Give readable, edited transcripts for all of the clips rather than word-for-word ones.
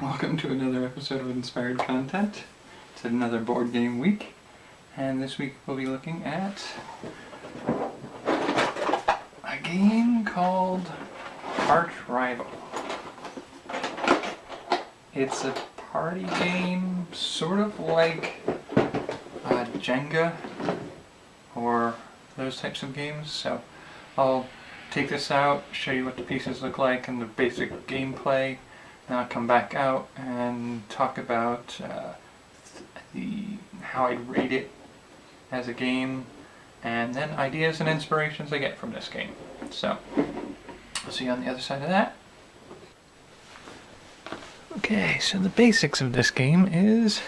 Welcome to another episode of Inspired Content. It's another board game week, and this week we'll be looking at a game called Arch Rival. It's a party game, sort of like Jenga or those types of games. So I'll take this out, show you what the pieces look like and the basic gameplay. Then I'll come back out and talk about how I'd rate it as a game, and then ideas and inspirations I get from this game. So I'll see you on the other side of that. Okay, so the basics of this game is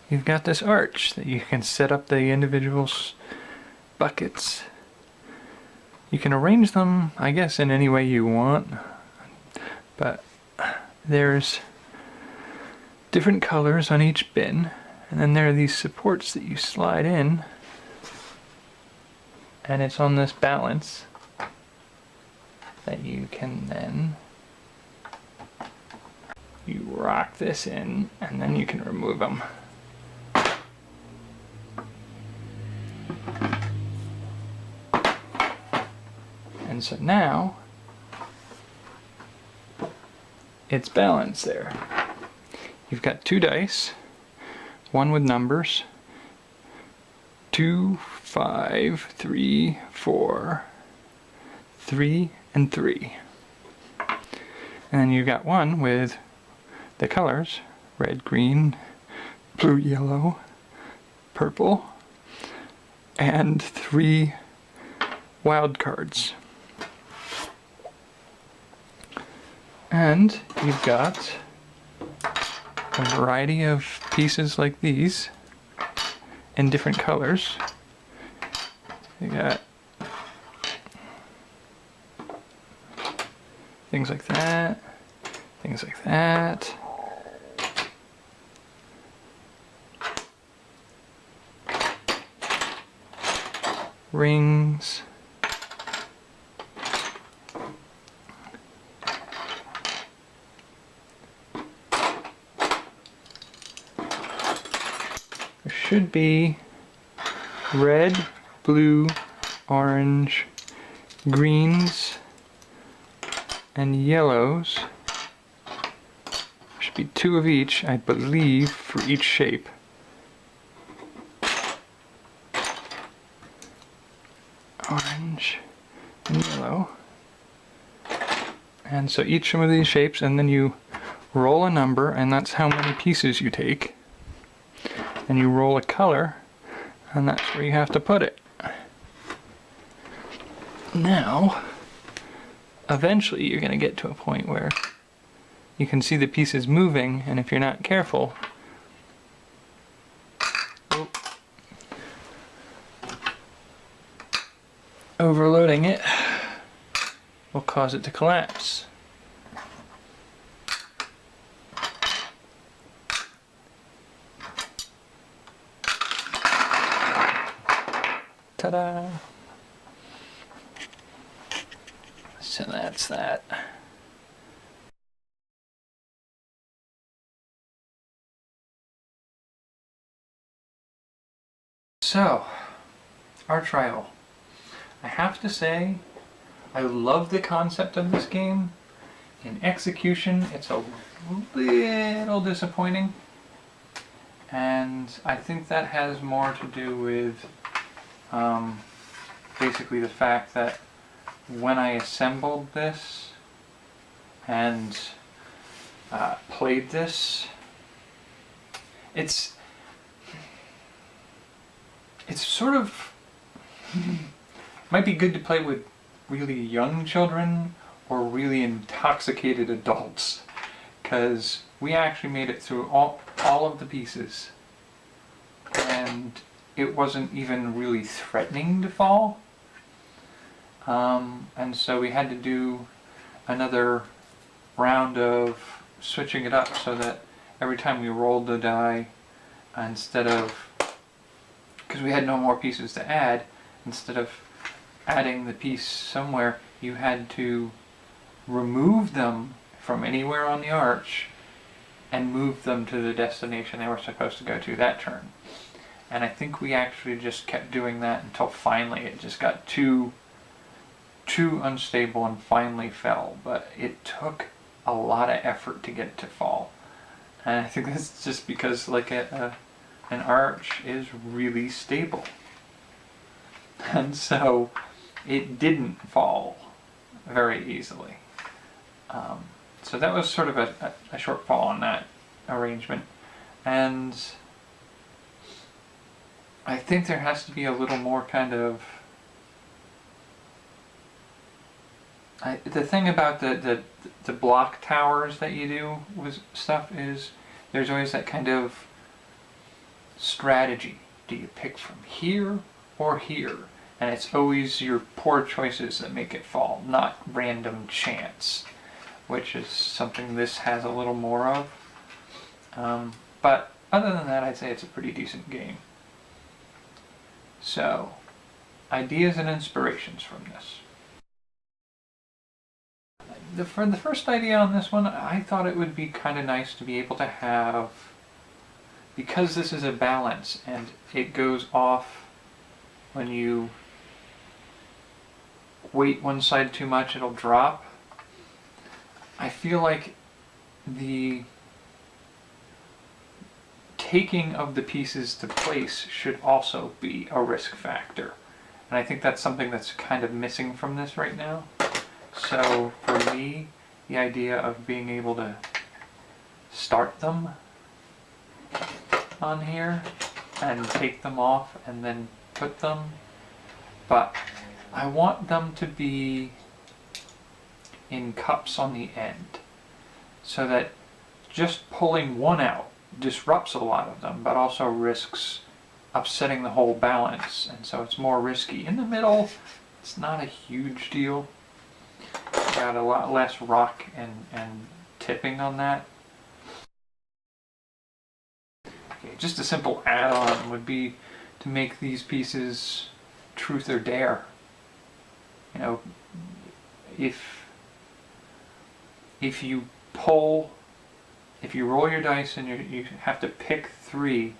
you've got this arch that you can set up the individual buckets. You can arrange them, I guess, in any way you want, but there's different colors on each bin, and then there are these supports that you slide in, and it's on this balance that you can then you rock this in, and then you can remove them. And so now it's balanced there. You've got two dice, one with numbers, 2, 5, 3, 4, 3, and 3. And then you've got one with the colors, red, green, blue, yellow, purple, and 3 wild cards. And you've got a variety of pieces like these in different colors. You got things like that, things like that. Rings. Should be red, blue, orange, greens, and yellows. Should be 2 of each, I believe, for each shape. Orange and yellow. And so each one of these shapes, and then you roll a number, and that's how many pieces you take. And you roll a color, and that's where you have to put it. Now, eventually you're going to get to a point where you can see the pieces moving, and if you're not careful, overloading it will cause it to collapse. Ta-da! So that's that. So, Arch Rival. I have to say, I love the concept of this game. In execution, it's a little disappointing. And I think that has more to do with basically the fact that when I assembled this and played this, it's sort of might be good to play with really young children or really intoxicated adults, because we actually made it through all of the pieces, and it wasn't even really threatening to fall. And so we had to do another round of switching it up so that every time we rolled the die, instead of, because we had no more pieces to add, instead of adding the piece somewhere, you had to remove them from anywhere on the arch and moved them to the destination they were supposed to go to that turn. And I think we actually just kept doing that until finally it just got too unstable and finally fell. But it took a lot of effort to get it to fall. And I think that's just because like an arch is really stable. And so it didn't fall very easily. So that was sort of a shortfall on that arrangement. And I think there has to be a little more kind of... the thing about the block towers that you do with stuff is there's always that kind of strategy. Do you pick from here or here? And it's always your poor choices that make it fall, not random chance, which is something this has a little more of. But other than that, I'd say it's a pretty decent game. So, ideas and inspirations from this. For the first idea on this one, I thought it would be kind of nice to be able to have, because this is a balance and it goes off when you weight one side too much, it'll drop. I feel like the taking of the pieces to place should also be a risk factor. And I think that's something that's kind of missing from this right now. So for me, the idea of being able to start them on here and take them off and then put them, but I want them to be in cups on the end so that just pulling one out disrupts a lot of them, but also risks upsetting the whole balance, and so it's more risky. In the middle, it's not a huge deal. Got a lot less rock and tipping on that. Okay, just a simple add-on would be to make these pieces truth or dare. You know, if you roll your dice and you have to pick 3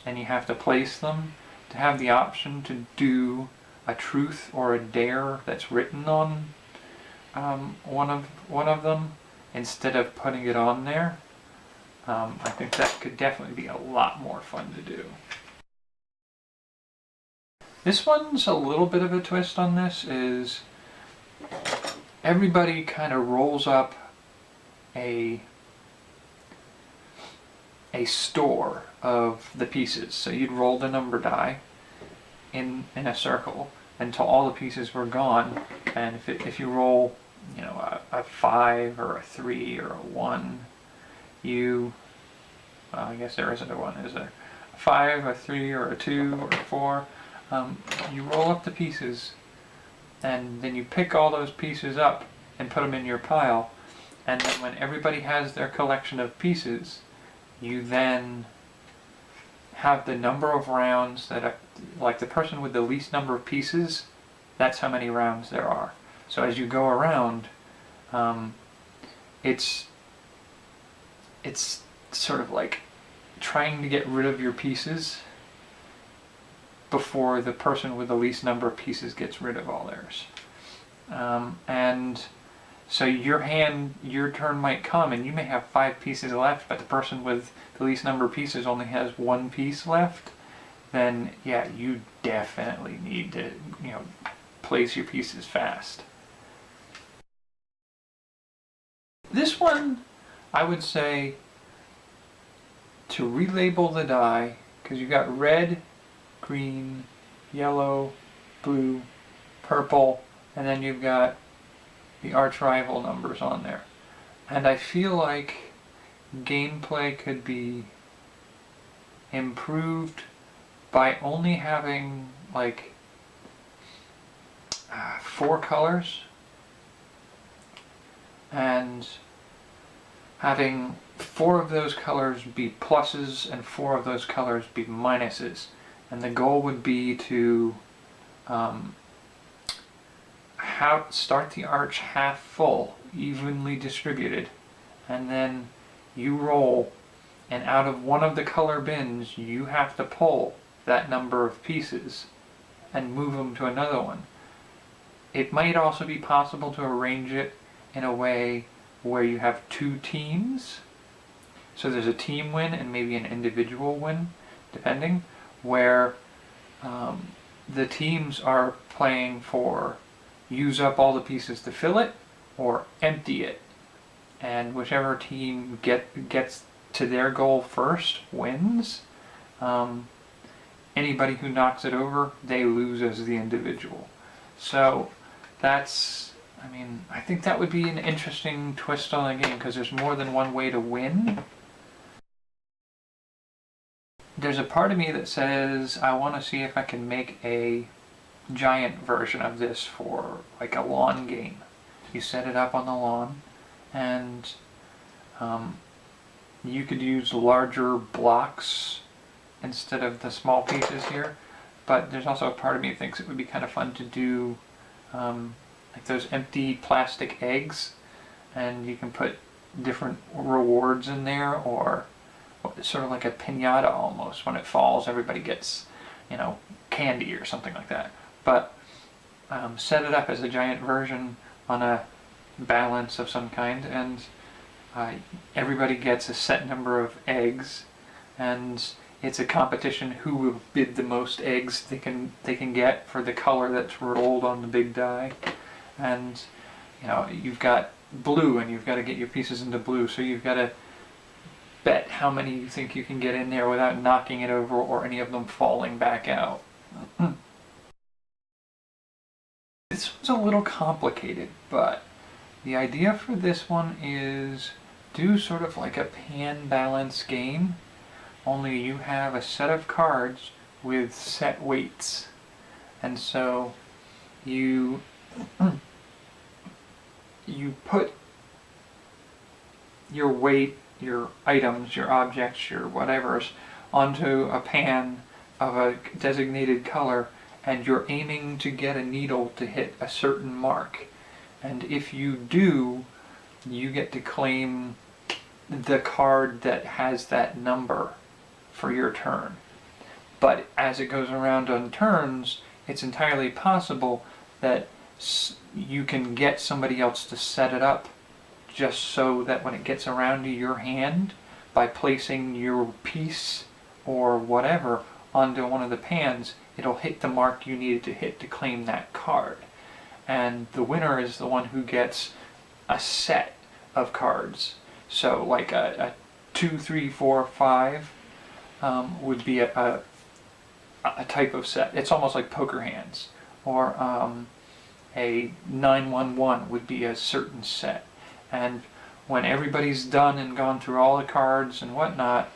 and you have to place them, to have the option to do a truth or a dare that's written on one of them instead of putting it on there, I think that could definitely be a lot more fun to do. This one's a little bit of a twist on this, is everybody kind of rolls up a store of the pieces. So you'd roll the number die in a circle until all the pieces were gone, and if you roll, you know, a 5 or a 3 or a 1, well, I guess there isn't a 1, is there? A 5, a 3, or a 2, or a 4. You roll up the pieces, and then you pick all those pieces up and put them in your pile, and then when everybody has their collection of pieces, you then have the number of rounds that are, like the person with the least number of pieces, that's how many rounds there are. So as you go around, it's sort of like trying to get rid of your pieces before the person with the least number of pieces gets rid of all theirs. And so your turn might come and you may have 5 pieces left, but the person with the least number of pieces only has 1 piece left. Then yeah, you definitely need to, you know, place your pieces fast. This one, I would say to relabel the die, because you've got red, green, yellow, blue, purple, and then you've got the arch rival numbers on there. And I feel like gameplay could be improved by only having like 4 colors and having 4 of those colors be pluses and 4 of those colors be minuses. And the goal would be to start the arch half full, evenly distributed, and then you roll, and out of one of the color bins, you have to pull that number of pieces and move them to another one. It might also be possible to arrange it in a way where you have two teams. So there's a team win and maybe an individual win, depending, where the teams are playing for use up all the pieces to fill it or empty it. And whichever team gets to their goal first wins. Anybody who knocks it over, they lose as the individual. So that's, I think that would be an interesting twist on the game, because there's more than one way to win. There's a part of me that says I want to see if I can make a giant version of this for like a lawn game. You set it up on the lawn, and you could use larger blocks instead of the small pieces here. But there's also a part of me that thinks it would be kind of fun to do like those empty plastic eggs, and you can put different rewards in there, or sort of like a piñata almost. When it falls, everybody gets, candy or something like that. But set it up as a giant version on a balance of some kind, and everybody gets a set number of eggs, and it's a competition who will bid the most eggs they can get for the color that's rolled on the big die. And you've got blue, and you've got to get your pieces into blue, so you've got to bet how many you think you can get in there without knocking it over or any of them falling back out. This one's a little complicated, but the idea for this one is do sort of like a pan balance game, only you have a set of cards with set weights. And so you put your weight, your items, your objects, your whatevers onto a pan of a designated color, and you're aiming to get a needle to hit a certain mark. And if you do, you get to claim the card that has that number for your turn. But as it goes around on turns, it's entirely possible that you can get somebody else to set it up just so that when it gets around to your hand, by placing your piece or whatever onto one of the pans, it'll hit the mark you needed to hit to claim that card. And the winner is the one who gets a set of cards. So like a 2, 3, 4, 5 would be a type of set. It's almost like poker hands. Or a 911 would be a certain set. And when everybody's done and gone through all the cards and whatnot,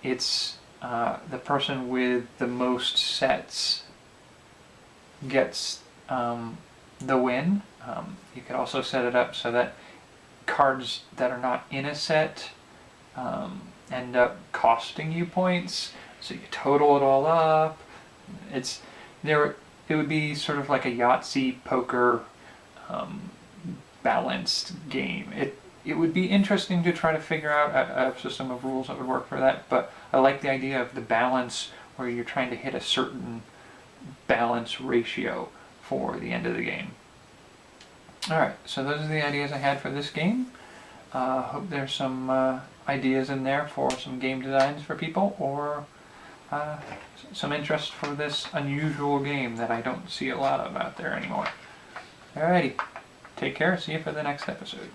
it's the person with the most sets gets the win. You could also set it up so that cards that are not in a set end up costing you points, so you total it all up. It would be sort of like a Yahtzee poker balanced game. It would be interesting to try to figure out a system of rules that would work for that, but I like the idea of the balance where you're trying to hit a certain balance ratio for the end of the game. Alright, so those are the ideas I had for this game. Hope there's some ideas in there for some game designs for people, or some interest for this unusual game that I don't see a lot of out there anymore. Alrighty, take care, see you for the next episode.